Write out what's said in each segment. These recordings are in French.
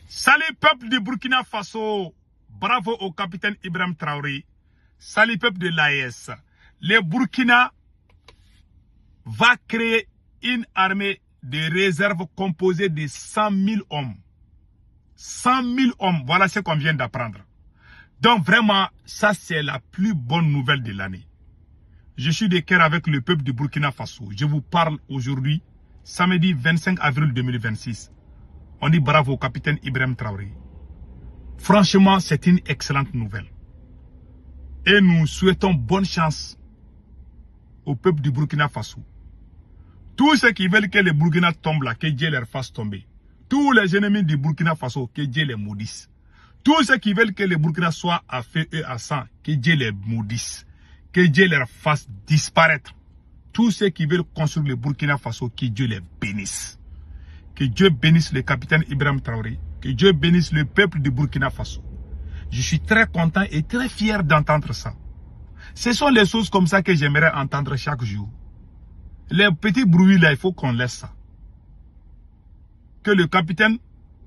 Salut peuple du Burkina Faso. Bravo au capitaine Ibrahim Traoré. Salut peuple de l'AES. Le Burkina va créer une armée de réserve composée de 100 000 hommes. 100 000 hommes, voilà ce qu'on vient d'apprendre. Donc vraiment, ça c'est la plus bonne nouvelle de l'année. Je suis de cœur avec le peuple du Burkina Faso. Je vous parle aujourd'hui, samedi 25 avril 2026. On dit bravo au capitaine Ibrahim Traoré. Franchement, c'est une excellente nouvelle. Et nous souhaitons bonne chance au peuple du Burkina Faso. Tous ceux qui veulent que le Burkina tombe là, que Dieu leur fasse tomber. Tous les ennemis du Burkina Faso, que Dieu les maudisse. Tous ceux qui veulent que le Burkina soit à feu et à sang, que Dieu les maudisse. Que Dieu leur fasse disparaître. Tous ceux qui veulent construire le Burkina Faso, que Dieu les bénisse. Que Dieu bénisse le capitaine Ibrahim Traoré. Que Dieu bénisse le peuple du Burkina Faso. Je suis très content et très fier d'entendre ça. Ce sont les choses comme ça que j'aimerais entendre chaque jour. Les petits bruits là, il faut qu'on laisse ça. Que le capitaine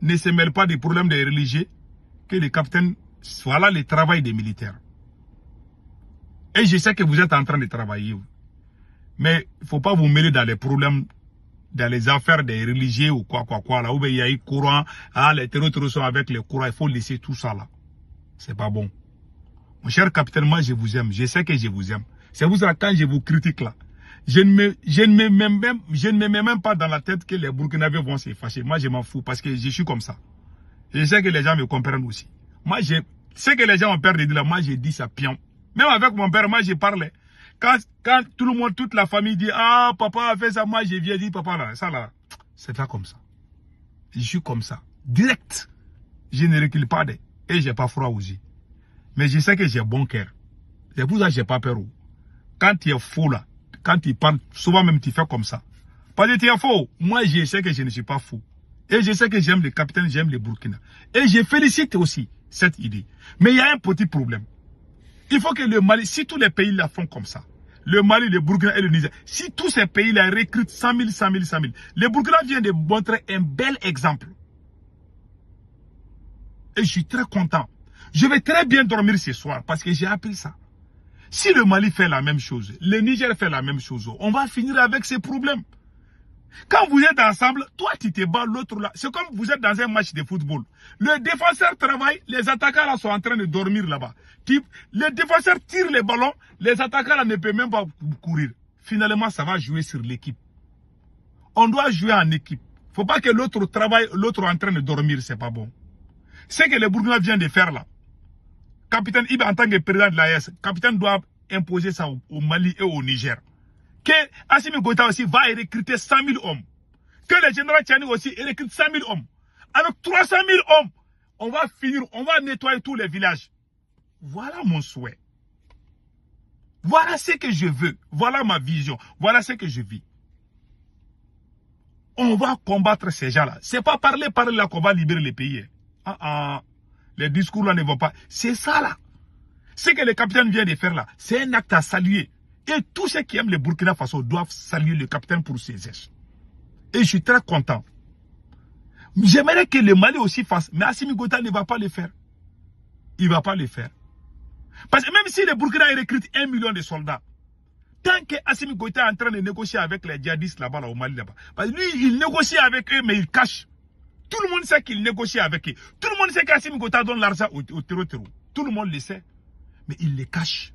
ne se mêle pas des problèmes des religieux. Que le capitaine, voilà le travail des militaires. Et je sais que vous êtes en train de travailler. Mais il ne faut pas vous mêler dans les problèmes, dans les affaires des religieux ou quoi, là où il y a eu courant, les terroristes sont avec les courants, il faut laisser tout ça là. C'est pas bon. Mon cher capitaine, moi je vous aime, je sais que je vous aime. C'est pour ça que quand je vous critique là, je ne me mets même pas dans la tête que les Burkinabés vont se fâcher. Moi je m'en fous parce que je suis comme ça. Je sais que les gens me comprennent aussi. Moi je sais que les gens ont peur de dire là, moi je dis ça pion. Même avec mon père, moi je parlais. Quand tout le monde, toute la famille dit, ah, papa a fait ça, moi je viens dire, papa là, ça là, c'est pas comme ça. Je suis comme ça. Direct. Je ne recule pas et j'ai pas froid aux yeux. Mais je sais que j'ai bon cœur. C'est pour ça que j'ai pas peur. Quand tu es faux là, quand tu parles, souvent même tu fais comme ça. Parce que tu es faux. Moi je sais que je ne suis pas fou. Et je sais que j'aime le capitaine, j'aime le Burkina. Et je félicite aussi cette idée. Mais il y a un petit problème. Il faut que le Mali, si tous les pays la font comme ça, le Mali, le Burkina et le Niger, si tous ces pays-là recrutent 100 000, 100 000, 100 000, le Burkina vient de montrer un bel exemple. Et je suis très content. Je vais très bien dormir ce soir parce que j'ai appris ça. Si le Mali fait la même chose, le Niger fait la même chose, on va finir avec ces problèmes. Quand vous êtes ensemble, toi tu te bats, l'autre là. C'est comme vous êtes dans un match de football. Le défenseur travaille, les attaquants là sont en train de dormir là-bas. Les défenseurs tirent les ballons, les attaquants là ne peuvent même pas courir. Finalement, ça va jouer sur l'équipe. On doit jouer en équipe. Faut pas que l'autre travaille, l'autre en train de dormir, c'est pas bon. Ce que le Burkina vient de faire là, capitaine Ibe en tant que président de l'AES, capitaine doit imposer ça au Mali et au Niger. Que Assimi Goïta aussi va recruter 100 000 hommes. Que le général Tchani aussi recrute 100 000 hommes. Avec 300 000 hommes, on va finir, on va nettoyer tous les villages. Voilà mon souhait. Voilà ce que je veux. Voilà ma vision. Voilà ce que je vis. On va combattre ces gens-là. C'est pas parler là qu'on va libérer les pays. Les discours là ne vont pas. C'est ça là. Ce que le capitaine vient de faire là, c'est un acte à saluer. Et tous ceux qui aiment le Burkina Faso doivent saluer le capitaine pour ses gestes. Et je suis très content. J'aimerais que le Mali aussi fasse. Mais Assimi Goïta ne va pas le faire. Il ne va pas le faire. Parce que même si le Burkina recrute 1 million de soldats, tant que Assimi Goïta est en train de négocier avec les djihadistes là-bas, là, au Mali, là-bas, parce que lui, il négocie avec eux, mais il cache. Tout le monde sait qu'il négocie avec eux. Tout le monde sait qu'Assimi Goïta donne l'argent au terreau. Tout le monde le sait. Mais il les cache.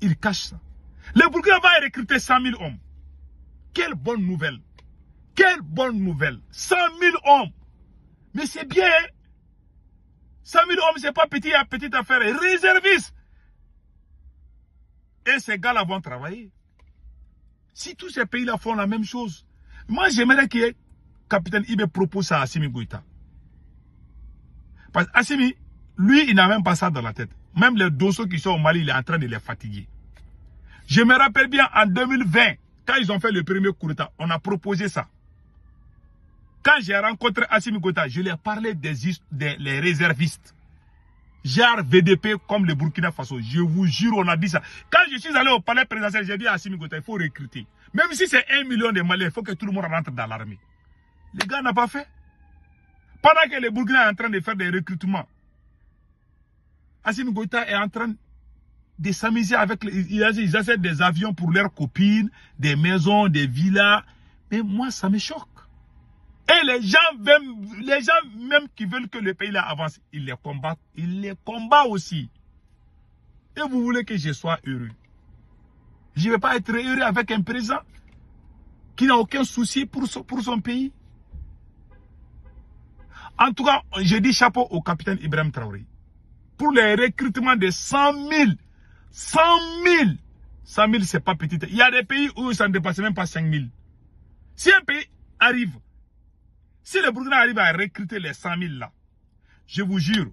Il cache ça. Le Burkina va recruter 100 000 hommes. Quelle bonne nouvelle. Quelle bonne nouvelle. 100 000 hommes. Mais c'est bien. 100 000 hommes, c'est pas petite affaire. Réservistes. Et ces gars-là vont travailler. Si tous ces pays-là font la même chose, moi j'aimerais que le capitaine Ibe propose ça à Assimi Goïta. Parce qu'Assimi, lui, il n'a même pas ça dans la tête. Même les dossiers qui sont au Mali, il est en train de les fatiguer. Je me rappelle bien en 2020, quand ils ont fait le premier coup d'État, on a proposé ça. Quand j'ai rencontré Assimi Goïta, je lui ai parlé des réservistes. Genre VDP comme le Burkina Faso. Je vous jure, on a dit ça. Quand je suis allé au palais présidentiel, j'ai dit à Assimi Goïta, il faut recruter. Même si c'est 1 million de Maliens, il faut que tout le monde rentre dans l'armée. Les gars n'ont pas fait. Pendant que le Burkina est en train de faire des recrutements, Assimi Goïta est en train de s'amuser avec... Ils achètent des avions pour leurs copines, des maisons, des villas. Mais moi, ça me choque. Et les gens même qui veulent que le pays là avance, ils les combattent. Ils les combattent aussi. Et vous voulez que je sois heureux? Je ne vais pas être heureux avec un président qui n'a aucun souci pour son pays. En tout cas, je dis chapeau au capitaine Ibrahim Traoré. Pour les recrutements de 100 000. 100 000. 100 000, c'est pas petit. Il y a des pays où ça ne dépasse même pas 5 000. Si un pays arrive, si le Burkina arrive à recruter les 100 000 là, je vous jure,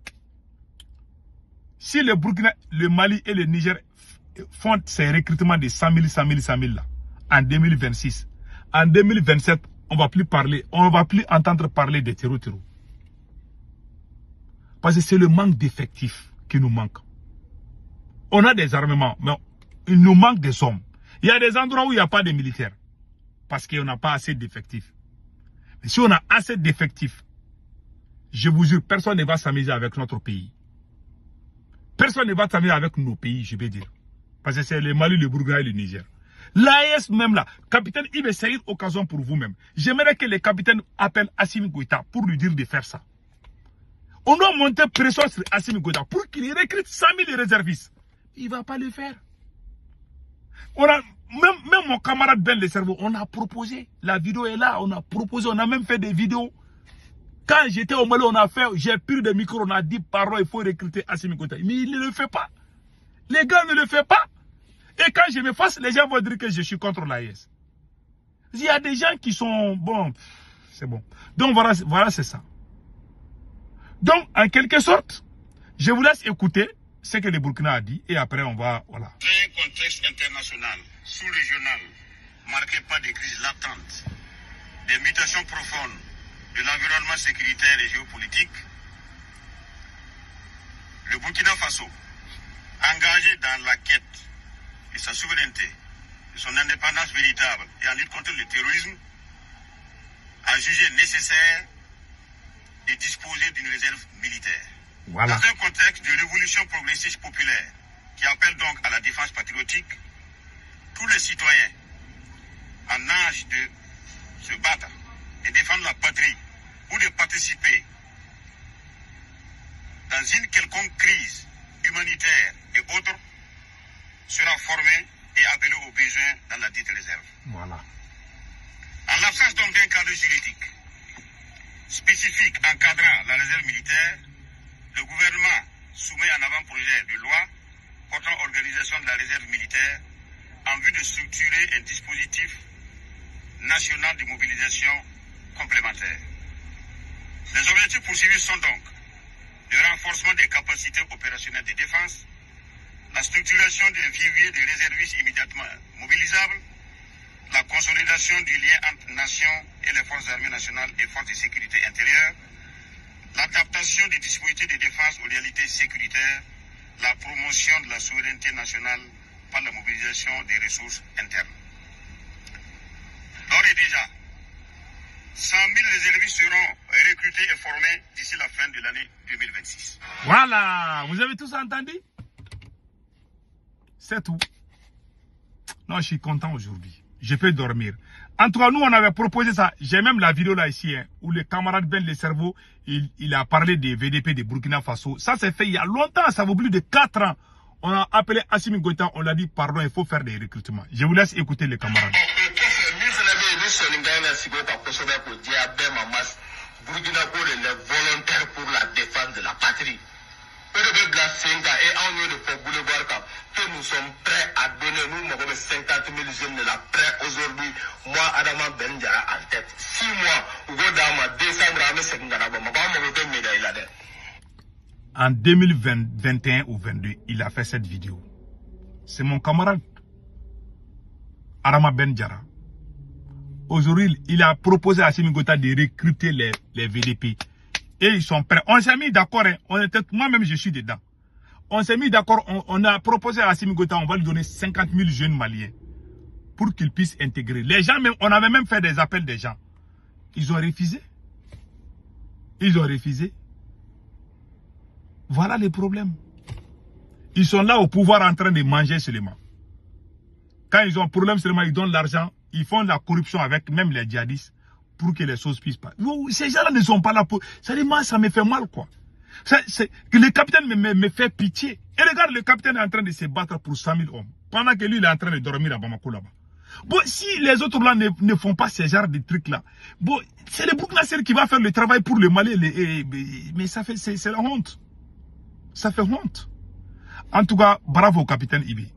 si le Burkina, le Mali et le Niger font ces recrutements de 100 000, 100 000, 100 000 là, en 2026, en 2027, on ne va plus entendre parler des terreaux. Parce que c'est le manque d'effectifs qui nous manque. On a des armements, mais il nous manque des hommes. Il y a des endroits où il n'y a pas de militaires. Parce qu'on n'a pas assez d'effectifs. Mais si on a assez d'effectifs, je vous jure, personne ne va s'amuser avec notre pays. Personne ne va s'amuser avec nos pays, je vais dire. Parce que c'est le Mali, le Burkina et le Niger. L'AES même là, capitaine Ibe Saïd, occasion pour vous-même. J'aimerais que le capitaine appelle Assimi Goïta pour lui dire de faire ça. On doit monter pression sur Assimi Goïta pour qu'il recrute 100 000 réservistes. Il ne va pas le faire. On a, même mon camarade Ben Le Cerveau, on a proposé. La vidéo est là, on a proposé, on a même fait des vidéos. Quand j'étais au Mali, j'ai pris des micros, on a dit pardon, il faut recruter Assimi Goïta. Mais il ne le fait pas. Les gars ne le font pas. Et quand je me fasse, les gens vont dire que je suis contre l'AES. Il y a des gens qui sont... Bon, c'est bon. Donc voilà c'est ça. Donc, en quelque sorte, je vous laisse écouter ce que le Burkina a dit et après on va... Voilà. Un contexte international, sous-régional, marqué par des crises latentes, des mutations profondes de l'environnement sécuritaire et géopolitique, le Burkina Faso, engagé dans la quête de sa souveraineté, de son indépendance véritable et en lutte contre le terrorisme, a jugé nécessaire de disposer d'une réserve militaire. Voilà. Dans un contexte de révolution progressiste populaire qui appelle donc à la défense patriotique, tous les citoyens en âge de se battre et défendre la patrie ou de participer dans une quelconque crise humanitaire et autres sera formé et appelé aux besoins dans la dite réserve. Voilà. En l'absence donc d'un cadre juridique spécifique encadrant la réserve militaire, le gouvernement soumet un avant-projet de loi portant organisation de la réserve militaire en vue de structurer un dispositif national de mobilisation complémentaire. Les objectifs poursuivis sont donc le renforcement des capacités opérationnelles de défense, la structuration d'un vivier de réservistes immédiatement mobilisables, la consolidation du lien entre nations et les forces armées nationales et forces de sécurité intérieure, l'adaptation des dispositifs de défense aux réalités sécuritaires, la promotion de la souveraineté nationale par la mobilisation des ressources internes. D'ores et déjà, 100 000 réservistes seront recrutés et formés d'ici la fin de l'année 2026. Voilà, vous avez tous entendu? C'est tout. Non, je suis content aujourd'hui. Je peux dormir. En tout cas, nous, on avait proposé ça. J'ai même la vidéo là ici, hein, où le camarade Ben Le Cerveau, il a parlé des VDP de Burkina Faso. Ça s'est fait il y a longtemps, ça vaut plus de 4 ans. On a appelé Assimi Goïta, on l'a dit, pardon, il faut faire des recrutements. Je vous laisse écouter les camarades. Burkina Faso, les volontaires pour la défense de la patrie. Que nous sommes prêts à donner, nous, 50 000 jeunes de la prêt aujourd'hui. Moi, Adama Benjara en tête. 6 mois, au en 2021 ou 2022, il a fait cette vidéo. C'est mon camarade, Adama Benjara. Aujourd'hui, il a proposé à Assimi Goïta de recruter les VDP. Et ils sont prêts. On s'est mis d'accord. Hein. Moi-même, je suis dedans. On s'est mis d'accord. On a proposé à Assimi Goïta, on va lui donner 50 000 jeunes maliens pour qu'ils puissent intégrer. Les gens, même, on avait même fait des appels des gens. Ils ont refusé. Ils ont refusé. Voilà les problèmes. Ils sont là au pouvoir en train de manger seulement. Quand ils ont un problème seulement, ils donnent l'argent. Ils font la corruption avec même les djihadistes pour que les choses puissent pas. Ces gens-là ne sont pas là pour... Ça me fait mal, quoi. Que le capitaine me fait pitié. Et regarde, le capitaine est en train de se battre pour 100 000 hommes. Pendant que lui, il est en train de dormir à Bamako là-bas. Bon, si les autres là ne font pas ce genre de trucs-là, bon, c'est le Burkina qui va faire le travail pour le Mali. Mais ça fait, c'est la honte. Ça fait honte. En tout cas, bravo, capitaine Ibi.